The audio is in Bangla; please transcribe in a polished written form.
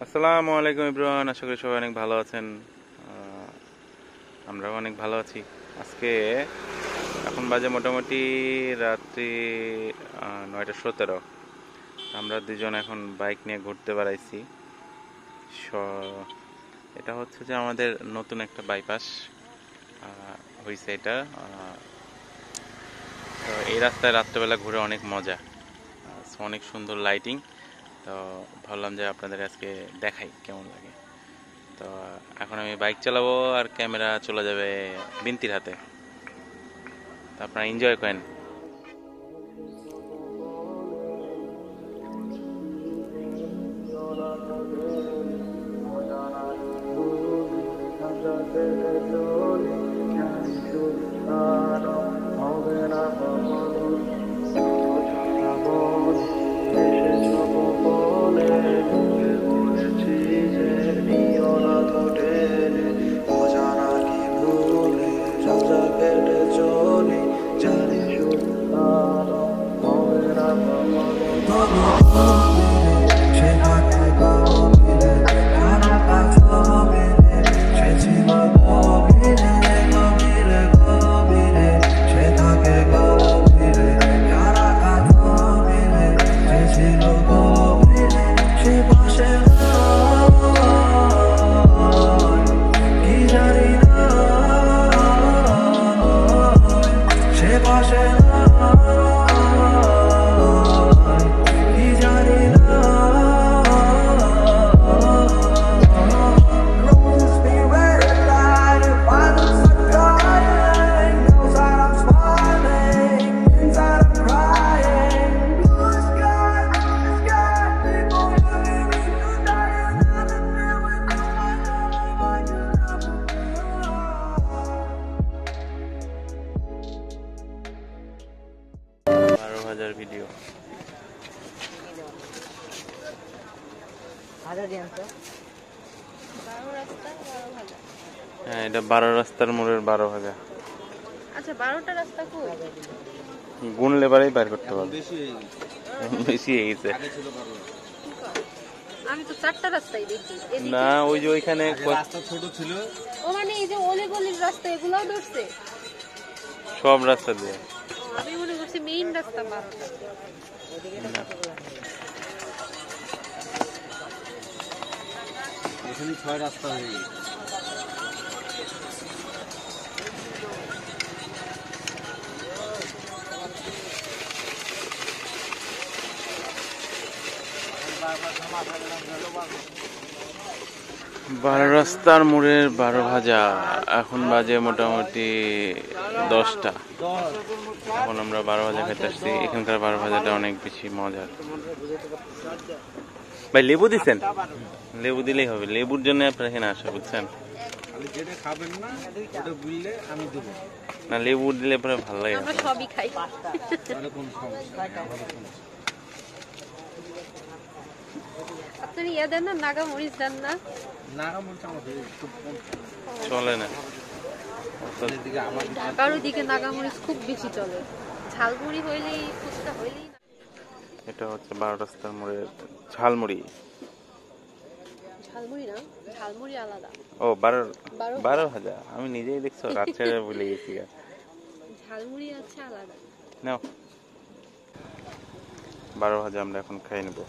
আসসালামু আলাইকুম ইব্রাহিম, আশা করি সবাই অনেক ভালো আছেন। আমরাও অনেক ভালো আছি। আজকে এখন বাজে মোটামুটি রাত্রি 9:17। আমরা দুজন এখন বাইক নিয়ে ঘুরতে বেড়াইছি। স- এটা হচ্ছে যে আমাদের নতুন একটা বাইপাস হয়েছে এটা। তো এই রাস্তায় রাত্রেবেলা ঘুরে অনেক মজা। অনেক সুন্দর লাইটিং। তো ভাবলাম যে আপনাদের আজকে দেখাই কেমন লাগে। তো এখন আমি বাইক চালাবো আর ক্যামেরা চলে যাবে বিনতির হাতে। তো আপনারা এনজয় করেন। হাজার ভিডিও। হ্যাঁ, এটা 12 রাস্তার মোড়ের 12 ভাজা। আচ্ছা, 12টা রাস্তা কই? গুনলে বারেই বাইর করতে পারবে। বেশি হয়ে গেছে। আমি তো 4টা রাস্তাই দেখি। না, ওই যে ওইখানে রাস্তা ছোট ছিল। ও মানে এই যে অলিগলির রাস্তা এগুলোও ধরছে? সব রাস্তা দিয়ে। আমি মনে করছি মেইন রাস্তা 12টা। এখানে 6 রাস্তা হয়ে গেছে। বারো রাস্তার মোড়ের 12 ভাজা। এখন বাজে মোটামুটি 10টা। এখন আমরা 12 ভাজা খেতে আসছি। এখানকার 12 ভাজাটা অনেক বেশি মজার। ভাই লেবু দিচ্ছেন? লেবু দিলেই হবে। লেবুর জন্য আপনারা এখানে আসা, বুঝছেন? যেটা খাবেন না ওটা বললে আমি দেব। না, লেবু দিলে পরে ভালো লাগে। আমরা সবই খাই। তাহলে কোন সমস্যা নেই। আপনারা ইয়া দেন না, নাগা মরিচ দেন না? নাগামরিচ আমাদের খুব কম চলে না। এদিকে আমাদের ঢাকার ওইদিকে নাগা মরিচ খুব বেশি চলে। ঝালমুড়ি হইলেই, ফুচকা হইলেই না। এটা হচ্ছে 12 রাস্তার মোড়ের ঝালমুড়ি। ঝালমুড়ি না, ঝালমুড়ি আলাদা। ও 12 12 ভাজা। আমি নিজেই দেখছো রাত্রে ভুলে গেছি। ঝালমুড়ি আছে আলাদা। নাও, 12 ভাজা আমরা এখন খাই নেবো।